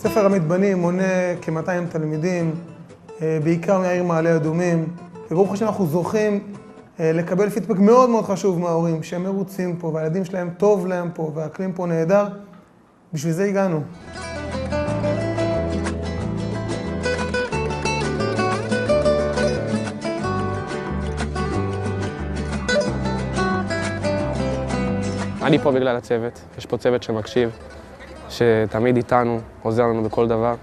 ספר המדבנים מונה כ-200 תלמידים, בעיקר מהעיר מעלה אדומים. וברוך השם אנחנו זוכים לקבל פידבק מאוד מאוד חשוב מההורים, שהם מרוצים פה, והילדים שלהם טוב להם פה, והאקלים פה נהדר. בשביל זה הגענו. אני פה בגלל הצוות. יש פה צוות שמקשיב, שתמיד איתנו, עוזר לנו בכל דבר,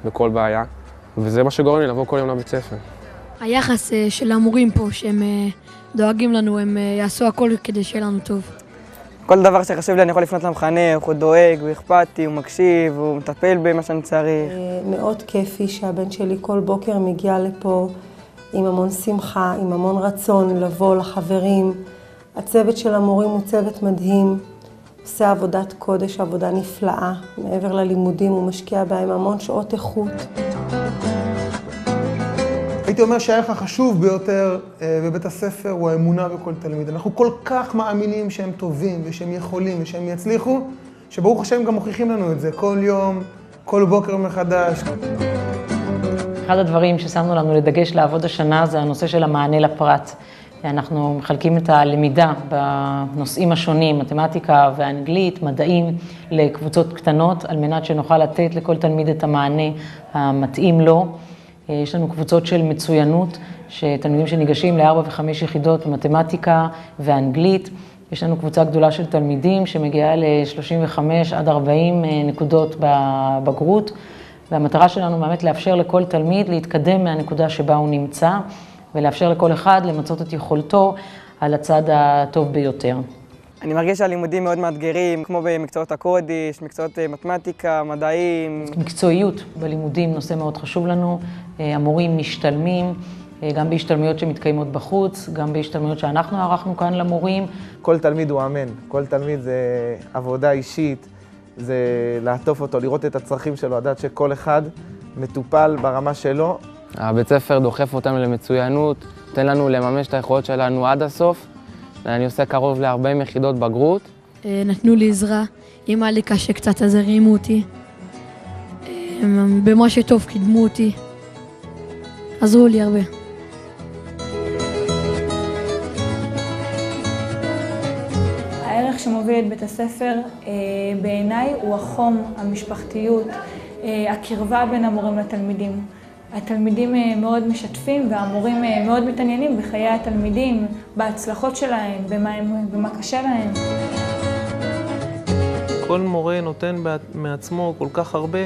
בכל בעיה, וזה מה שגורם לי לבוא כל יום לבית ספר. היחס של המורים פה, שהם דואגים לנו, הם יעשו הכל כדי שיהיה לנו טוב. כל דבר שחשוב לי אני יכול לפנות למחנך, הוא דואג, הוא אכפתי, הוא מקשיב, הוא מטפל במה שאני צריך. מאוד כיפי שהבן שלי כל בוקר מגיע לפה עם המון שמחה, עם המון רצון לבוא לחברים. הצוות של המורים הוא צוות מדהים, עושה עבודת קודש, עבודה נפלאה. מעבר ללימודים הוא משקיע בהם המון שעות איכות. הייתי אומר שהערך החשוב ביותר בבית הספר הוא האמונה בכל תלמיד. אנחנו כל כך מאמינים שהם טובים ושהם יכולים ושהם יצליחו, שברוך השם גם מוכיחים לנו את זה כל יום, כל בוקר מחדש. אחד הדברים ששמנו לנו לדגש לעבוד השנה זה הנושא של המענה לפרט. אנחנו מחלקים את הלמידה בנושאים השונים, מתמטיקה ואנגלית, מדעים, לקבוצות קטנות, על מנת שנוכל לתת לכל תלמיד את המענה המתאים לו. יש לנו קבוצות של מצוינות, שתלמידים שניגשים ל4 ו5 יחידות במתמטיקה ואנגלית. יש לנו קבוצה גדולה של תלמידים שמגיעה ל35 עד 40 נקודות בבגרות, והמטרה שלנו באמת לאפשר לכל תלמיד להתקדם מהנקודה שבה הוא נמצא, ולאפשר לכל אחד למצות את יכולתו על הצד הטוב ביותר. אני מרגיש שהלימודים מאוד מאתגרים, כמו במקצועות הקודש, מקצועות מתמטיקה, מדעים. מקצועיות בלימודים נושא מאוד חשוב לנו. המורים משתלמים, גם בהשתלמויות שמתקיימות בחוץ, גם בהשתלמויות שאנחנו ערכנו כאן למורים. כל תלמיד הוא אמן, כל תלמיד זה עבודה אישית, זה לעטוף אותו, לראות את הצרכים שלו, לדעת שכל אחד מטופל ברמה שלו. הבית ספר דוחף אותנו למצוינות, נותן לנו לממש את היכולות שלנו עד הסוף. אני עושה קרוב ל40 יחידות בגרות. נתנו לי עזרה, אם היה לי קשה קצת אז הרימו אותי. במה שטוב קידמו אותי. עזרו לי הרבה. הערך שמוביל את בית הספר בעיניי הוא החום, המשפחתיות, הקרבה בין המורים לתלמידים. התלמידים מאוד משתפים והמורים מאוד מתעניינים בחיי התלמידים, בהצלחות שלהם, במה קשה להם. כל מורה נותן מעצמו כל כך הרבה,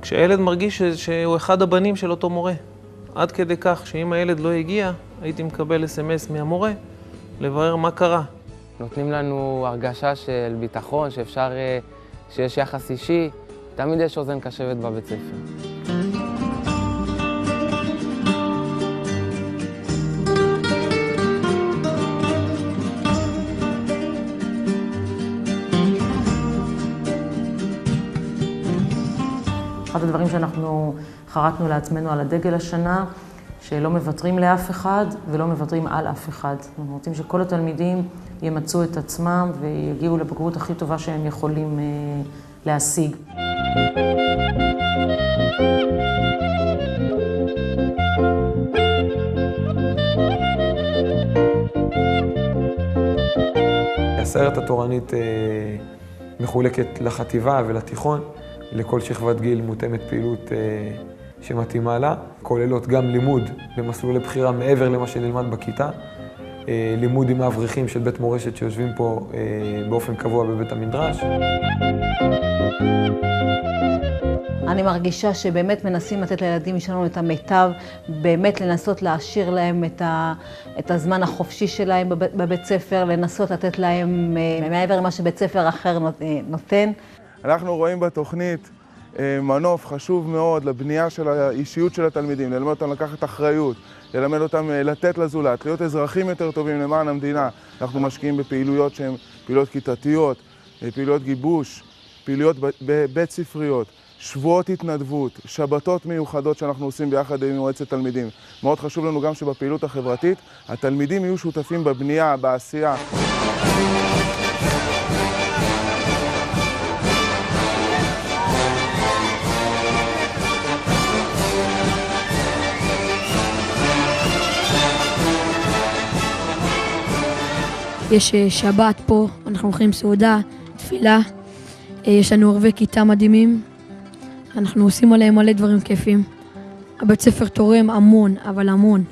כשהילד מרגיש שהוא אחד הבנים של אותו מורה. עד כדי כך שאם הילד לא הגיע, הייתי מקבל SMS מהמורה לברר מה קרה. נותנים לנו הרגשה של ביטחון, שיש יחס אישי, תמיד יש אוזן קשבת בבית ספר. אחד הדברים שאנחנו חרטנו לעצמנו על הדגל השנה, שלא מוותרים לאף אחד ולא מוותרים על אף אחד. אנחנו רוצים שכל התלמידים ימצאו את עצמם ויגיעו לבגרות הכי טובה שהם יכולים להשיג. הסיירת התורנית מחולקת לחטיבה ולתיכון. לכל שכבת גיל מותאמת פעילות שמתאימה לה, כוללות גם לימוד במסלולי בחירה מעבר למה שנלמד בכיתה, לימוד עם האברכים של בית מורשת שיושבים פה באופן קבוע בבית המדרש. אני מרגישה שבאמת מנסים לתת לילדים שלנו את המיטב, באמת לנסות להעשיר להם את הזמן החופשי שלהם בבית ספר, לנסות לתת להם מעבר למה שבית ספר אחר נותן. אנחנו רואים בתוכנית מנוף חשוב מאוד לבנייה של האישיות של התלמידים, ללמד אותם לקחת אחריות, ללמד אותם לתת לזולת, להיות אזרחים יותר טובים למען המדינה. אנחנו משקיעים בפעילויות שהן פעילויות כיתתיות, פעילויות גיבוש, פעילויות בית ספריות, שבועות התנדבות, שבתות מיוחדות שאנחנו עושים ביחד עם מועצת תלמידים. מאוד חשוב לנו גם שבפעילות החברתית התלמידים יהיו שותפים בבנייה, בעשייה. יש שבת פה, אנחנו הולכים סעודה, תפילה. יש לנו ערבי כיתה מדהימים. אנחנו עושים עליהם מלא דברים כיפים. הבית ספר תורם המון, אבל המון.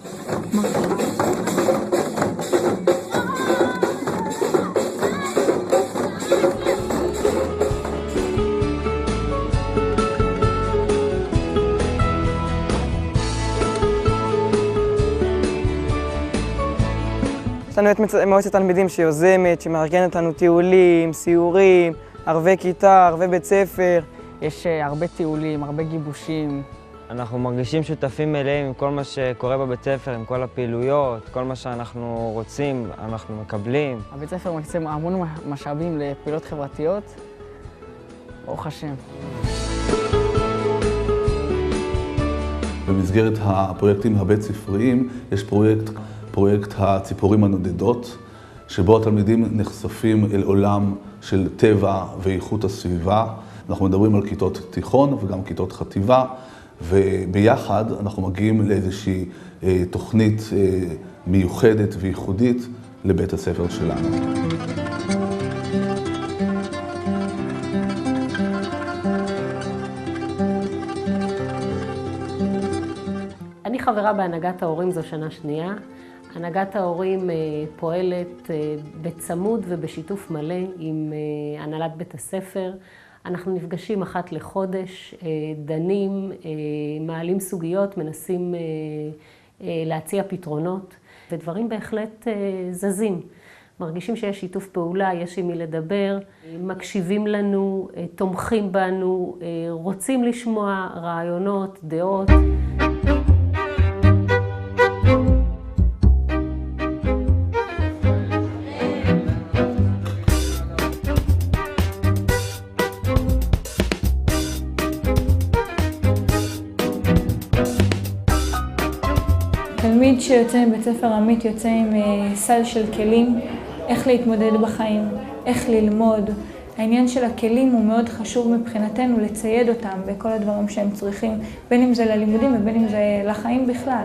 יש לנו את מועצת תלמידים שיוזמת, שמארגנת לנו טיולים, סיורים, ערבי כיתה, ערבי בית ספר. יש הרבה טיולים, הרבה גיבושים. אנחנו מרגישים שותפים מלאים עם כל מה שקורה בבית ספר, עם כל הפעילויות, כל מה שאנחנו רוצים, אנחנו מקבלים. הבית ספר מקצה המון משאבים לפעילות חברתיות, ברוך השם. במסגרת הפרויקטים הבית-ספריים יש פרויקט הציפורים הנודדות, שבו התלמידים נחשפים אל עולם של טבע ואיכות הסביבה. אנחנו מדברים על כיתות תיכון וגם כיתות חטיבה, וביחד אנחנו מגיעים לאיזושהי תוכנית מיוחדת וייחודית לבית הספר שלנו. אני חברה בהנהגת ההורים זו שנה שנייה. הנהגת ההורים פועלת בצמוד ובשיתוף מלא עם הנהלת בית הספר. אנחנו נפגשים אחת לחודש, דנים, מעלים סוגיות, מנסים להציע פתרונות, ודברים בהחלט זזים. מרגישים שיש שיתוף פעולה, יש עם מי לדבר, מקשיבים לנו, תומכים בנו, רוצים לשמוע רעיונות, דעות. תלמיד שיוצא מבית ספר עמית יוצא עם סל של כלים, איך להתמודד בחיים, איך ללמוד. העניין של הכלים הוא מאוד חשוב מבחינתנו לצייד אותם בכל הדברים שהם צריכים, בין אם זה ללימודים ובין אם זה לחיים בכלל.